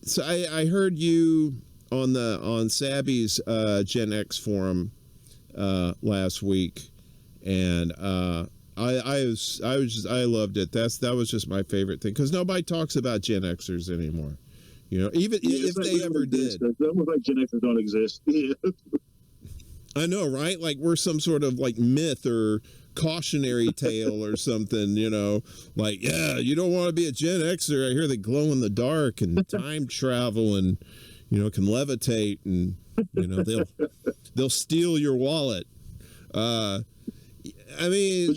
So I heard you on Sabby's Gen X forum last week, and I loved it. That was just my favorite thing, because nobody talks about Gen Xers anymore. Even if they ever did. It's almost like Gen Xers don't exist. Yeah. I know, right? Like we're some sort of like myth or cautionary tale or something, like, yeah, you don't want to be a Gen Xer. I hear they glow in the dark and time travel and, can levitate, and, they'll steal your wallet. I mean,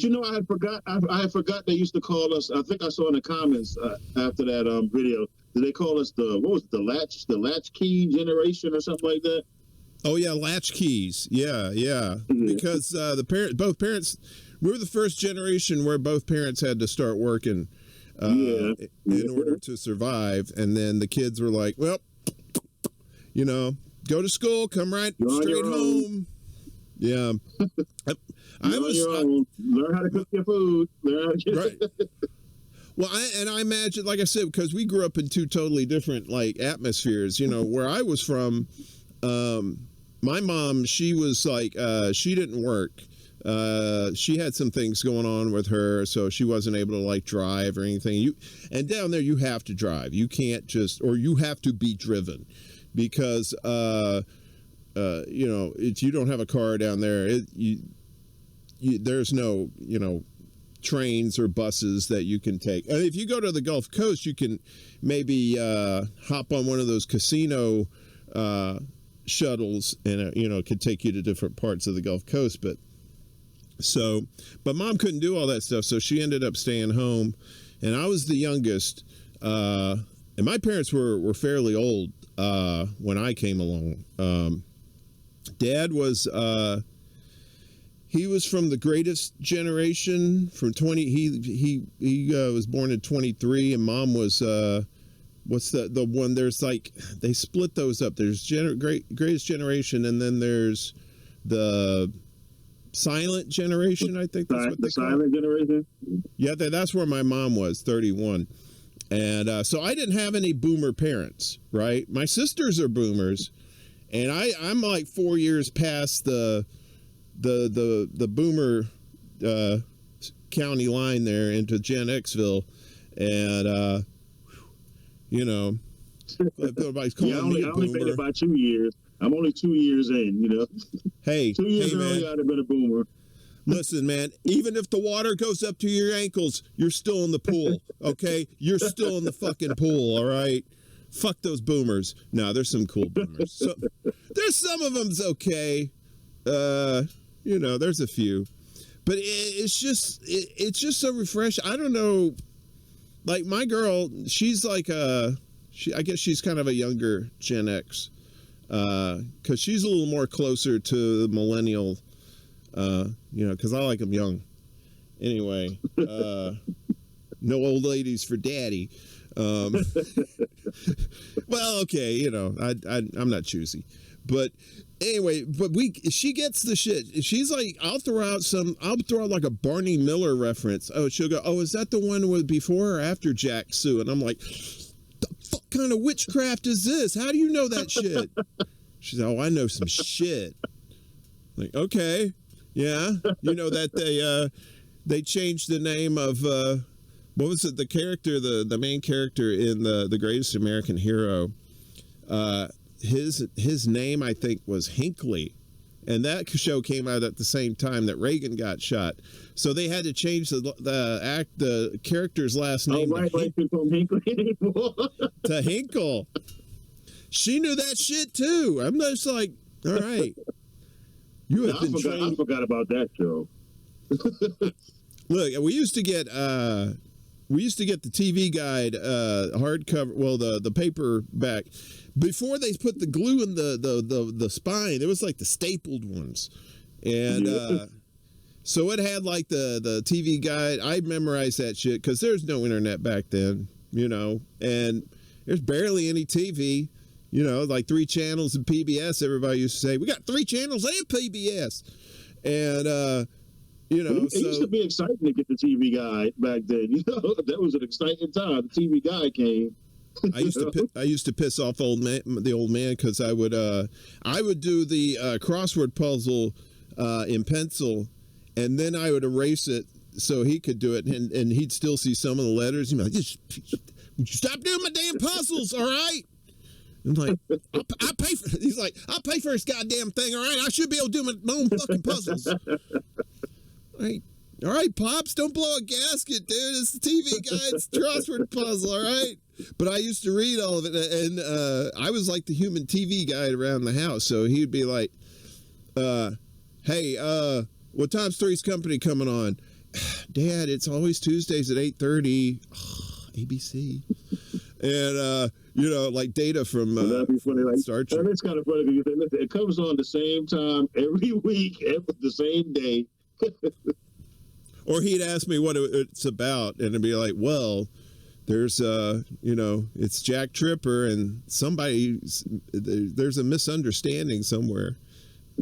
but I had forgot they used to call us. I think I saw in the comments after that video. Did they call us the latchkey generation or something like that? Oh yeah, latchkeys. Yeah. Because both parents, we were the first generation where both parents had to start working in order to survive, and then the kids were like, well, go to school, come right straight home. Yeah. Learn how to cook your food. Right. Well, I imagine, like I said, because we grew up in two totally different like atmospheres. Where I was from, my mom, she was like, she didn't work. She had some things going on with her, so she wasn't able to like drive or anything. And down there, you have to drive. You can't or you have to be driven, because if you don't have a car down there, there's no, trains or buses that you can take. And if you go to the Gulf Coast, you can maybe hop on one of those casino shuttles, and it could take you to different parts of the Gulf Coast. But mom couldn't do all that stuff, so she ended up staying home, and I was the youngest. And my parents were fairly old when I came along. Dad was he was from the greatest generation, from 20. He was born in 23, and mom was what's the one? There's like, they split those up. There's greatest generation, and then there's the silent generation. I think that's what they call it. Silent generation. Yeah, that's where my mom was, 31. And so I didn't have any boomer parents, right? My sisters are boomers, and I'm like 4 years past the boomer county line there into Gen Xville, and everybody's calling me a boomer. I only made it about 2 years. I'm only 2 years in, Hey, 2 years early, I'd have been a boomer. Listen, man, even if the water goes up to your ankles, you're still in the pool, okay? You're still in the fucking pool, all right? Fuck those boomers. No, there's some cool boomers. There's some of them's okay. There's a few. But it's just so refreshing. I don't know. Like, my girl, she's like I guess she's kind of a younger Gen X. Because she's a little more closer to the millennial, because I like them young. Anyway, no old ladies for daddy. Well, okay, I'm not choosy, but anyway, she gets the shit. She's like, I'll throw out like a Barney Miller reference. Oh, she'll go, oh, is that the one with before or after Jack Sue? And I'm like, the fuck kind of witchcraft is this? How do you know that shit? She said, oh, I know some shit. Like, okay, yeah, that they changed the name of what was it? The character, the main character in the Greatest American Hero. His name, I think, was Hinckley, and that show came out at the same time that Reagan got shot. So they had to change the character's last name to Hinkle. She knew that shit too. I'm just like, all right, you have been trained. I forgot about that show. Look, we used to get the TV Guide hardcover, well, the paperback. Before they put the glue in the spine, it was like the stapled ones. And so it had like the TV Guide. I memorized that shit because there's no internet back then, and there's barely any TV, like 3 channels and PBS. Everybody used to say, we got 3 channels and PBS. And, it used to be exciting to get the TV Guide back then. That was an exciting time. The TV Guide came. I used to piss off the old man because I would do the crossword puzzle in pencil, and then I would erase it so he could do it, and he'd still see some of the letters. He'd be like, "Would you stop doing my damn puzzles, all right?" I'm like, I pay for. He's like, "I'll pay for this goddamn thing, all right? I should be able to do my own fucking puzzles." All right, Pops, don't blow a gasket, dude. It's the TV guy. It's the crossword puzzle, all right? But I used to read all of it, and I was like the human TV guy around the house. So he'd be like, "Hey, what time's Three's Company coming on?" "Dad, it's always Tuesdays at 8:30. ABC." And like Data from that'd be funny. Like, Star Trek. And it's kind of funny because you say, it comes on the same time every week, the same day. Or he'd ask me what it's about, and I'd be like, "Well, there's it's Jack Tripper, and there's a misunderstanding somewhere."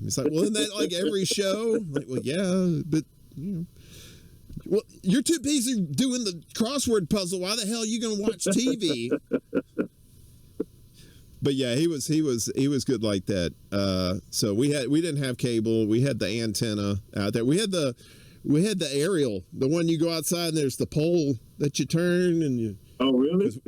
It's like, "Well, isn't that like every show?" I'm like, "Well, yeah, but well, you're too busy doing the crossword puzzle. Why the hell are you going to watch TV?" But yeah, he was good like that. So we didn't have cable. We had the antenna out there. We had the aerial, the one you go outside and there's the pole that you turn and you. Oh, really?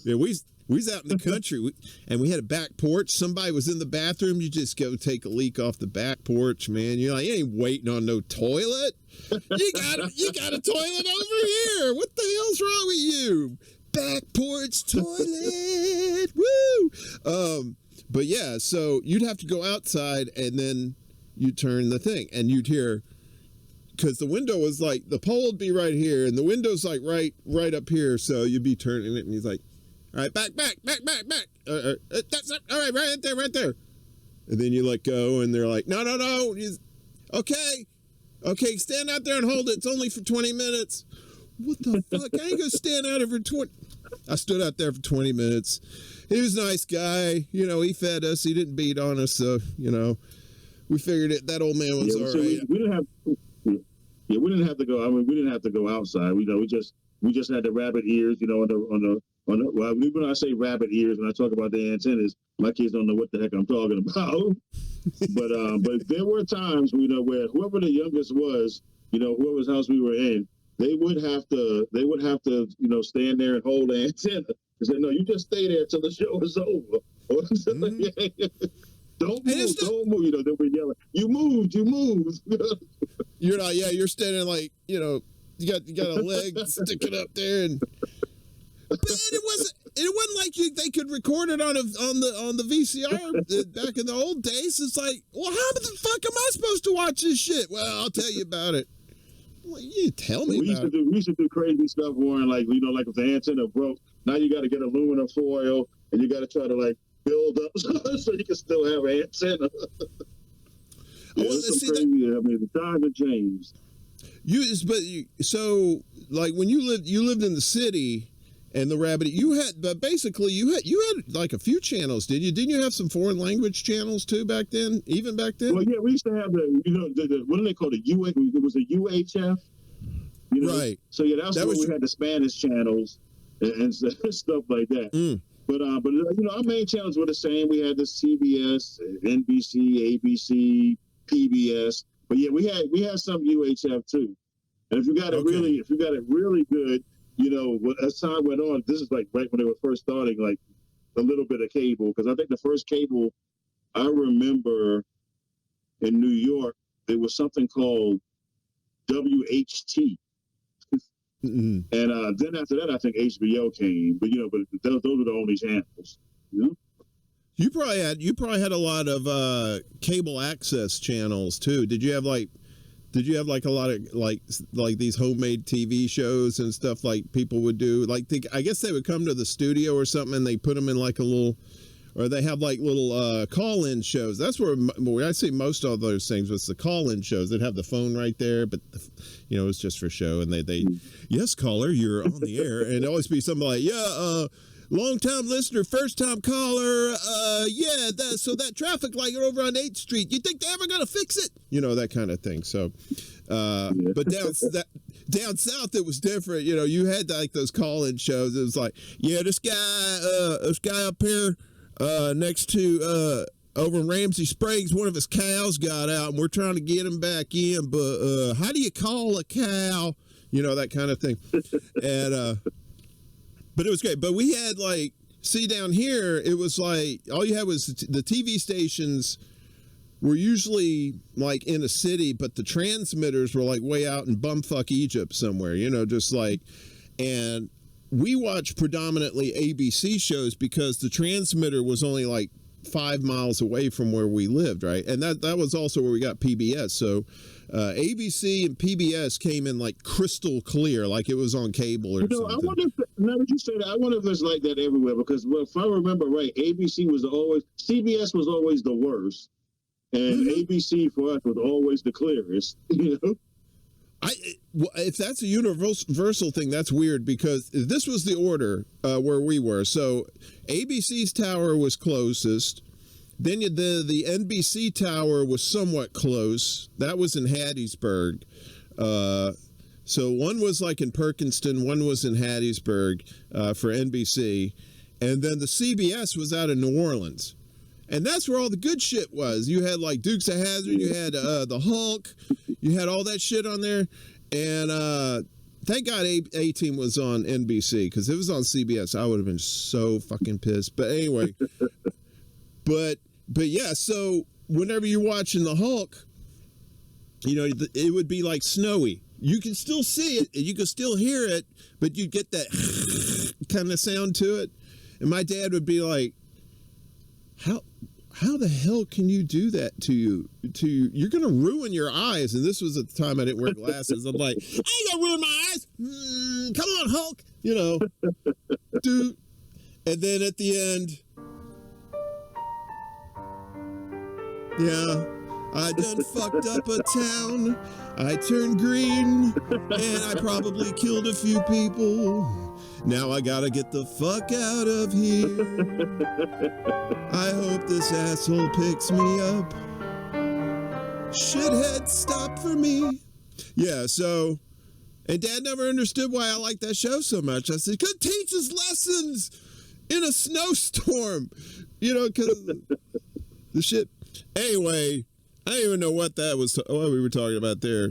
Yeah, we was out in the country and we had a back porch. Somebody was in the bathroom. You just go take a leak off the back porch, man. You're like, you ain't waiting on no toilet. You got a toilet over here. What the hell's wrong with you? Back porch toilet. Woo! But yeah, so you'd have to go outside and then you turn the thing and you'd hear. Because the window was like, the pole would be right here, and the window's like right up here, so you'd be turning it, and he's like, "All right, back. That's all right, right there. And then you let go, and they're like, no. Okay, stand out there and hold it. It's only for 20 minutes. What the fuck? I ain't gonna stand out there for 20. I stood out there for 20 minutes. He was a nice guy. He fed us. He didn't beat on us, so, we figured it. That old man was all right. We didn't have... Yeah, we didn't have to go. I mean, we didn't have to go outside. We just had the rabbit ears, on the. Well, when I say rabbit ears, when I talk about the antennas, my kids don't know what the heck I'm talking about. But there were times, where whoever the youngest was, whoever's house we were in, they would have to, stand there and hold the antenna and say, "No, you just stay there till the show is over." Don't move, don't move. Then we're yelling, "You moved." You're not. Yeah, you're standing like you got a leg sticking up there, but it wasn't like they could record it on the VCR back in the old days. It's like, well, how the fuck am I supposed to watch this shit? Well, I'll tell you about it. Well, you tell me. We used to do crazy stuff, Warren. Like like if the antenna broke, now you got to get aluminum foil and you got to try to build up so you can still have an antenna. It's crazy. I mean, the times have changed. So when you lived in the city, and the rabbit, you had like a few channels, did you? Didn't you have some foreign language channels too back then? Even back then? Well, yeah, we used to have the what do they call it? It was a UHF. Right. So yeah, that was we had the Spanish channels and stuff like that. Mm. But our main channels were the same. We had the CBS, NBC, ABC, PBS. But yeah, we had some UHF too. And if you got it really good, as time went on, this is like right when they were first starting, like a little bit of cable. Because I think the first cable I remember in New York, there was something called WHT. Mm-hmm. And then after that, I think HBO came. But those are the only channels. You probably had a lot of cable access channels too. Did you have a lot of like these homemade TV shows and stuff like people would do? I guess they would come to the studio or something and they put them in like a little, or they have like little call-in shows. That's where I see most of those things was the call-in shows. They'd have the phone right there, but it's just for show. And they yes, caller, you're on the air, and it'd always be something like, yeah, long-time listener, first-time caller, so that traffic light over on 8th Street, you think they're ever going to fix it? That kind of thing. So, but down south it was different. You know, you had like those call-in shows. It was like, yeah, this guy up here next to over in Ramsey Springs, one of his cows got out, and we're trying to get him back in. But how do you call a cow? You know, that kind of thing. And but it was great. But we had like, see down here, it was like all you had was the TV stations were usually like in a city, but the transmitters were like way out in bumfuck Egypt somewhere, you know, just like, and we watched predominantly ABC shows because the transmitter was only like 5 miles away from where we lived, right? And that was also where we got PBS. So ABC and PBS came in like crystal clear, like it was on cable or something. I wonder if, now that you say that, I wonder if it's like that everywhere, because if I remember right, CBS was always the worst. And ABC for us was always the clearest, you know? If that's a universal thing, that's weird, because this was the order where we were. So ABC's tower was closest. Then the NBC tower was somewhat close. That was in Hattiesburg. So one was like in Perkinston, one was in Hattiesburg for NBC. And then the CBS was out in New Orleans. And that's where all the good shit was. You had like Dukes of Hazzard, you had the Hulk, you had all that shit on there. And thank God A-Team was on NBC, because if it was on CBS, I would have been so fucking pissed. But anyway, but yeah, so whenever you're watching the Hulk, you know, it would be like snowy. You can still see it, you can still hear it, but you get that kind of sound to it. And my dad would be like, how the hell can you do that to you? You're going to ruin your eyes. And this was at the time I didn't wear glasses. I'm like, I ain't going to ruin my eyes. Come on, Hulk. You know, dude. And then at the end, yeah, I done fucked up a town. I turned green and I probably killed a few people. Now I gotta get the fuck out of here. I hope this asshole picks me up. Shithead, stop for me. Yeah, so, and Dad never understood why I liked that show so much. I said, because it teaches lessons in a snowstorm. You know, because the shit. Anyway, I don't even know what we were talking about there.